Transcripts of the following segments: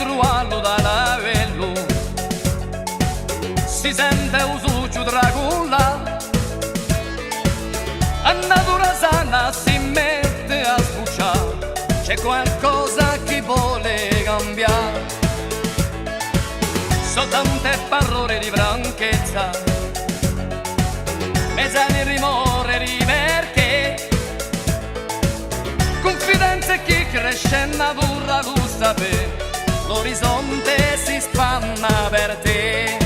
truallo da lavello si sente un succio Dracula, a natura sana si mette a sbucciare, c'è qualcosa che vuole cambiare, so tante parole di franchezza, mesa di rimore di perché, confidenze che cresce in natura lo sapere, l'orizzonte si spanna per te.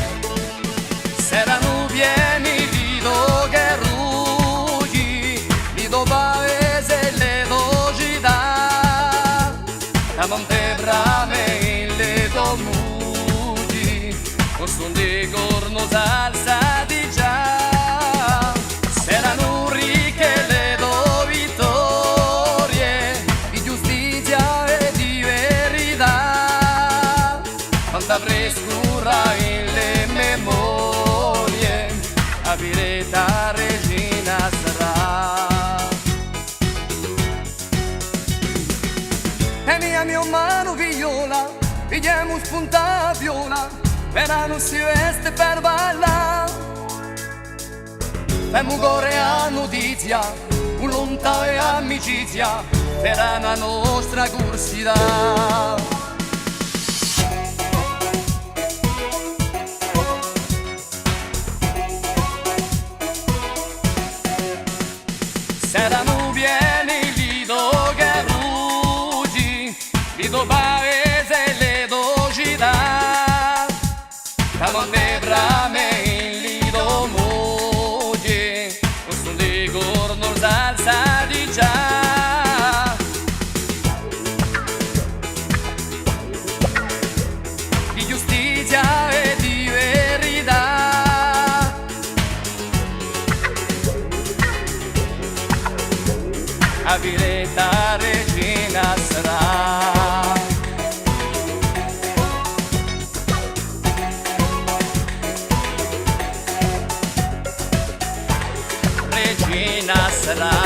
S'erano pieni di che ruggi, di paese le docità, da Montebrame le domuti, con son di corno salsati già. S'erano ricche le do vittorie, di giustizia e di verità, quanta frescura in le memorie, a Pireta regina sarà. E mia mano figliola, pigliamo spunta viola, per non si veste per ballare. Femo cuore a notizia, un lontano e amicizia, per la nostra curiosità. S'erano pieni di che ruggi, di paese le docità, da Montebrame in lido moglie, con son di corno salsati già. Di giustizia e di verità, a Pireta regina sarà. Regina sarà.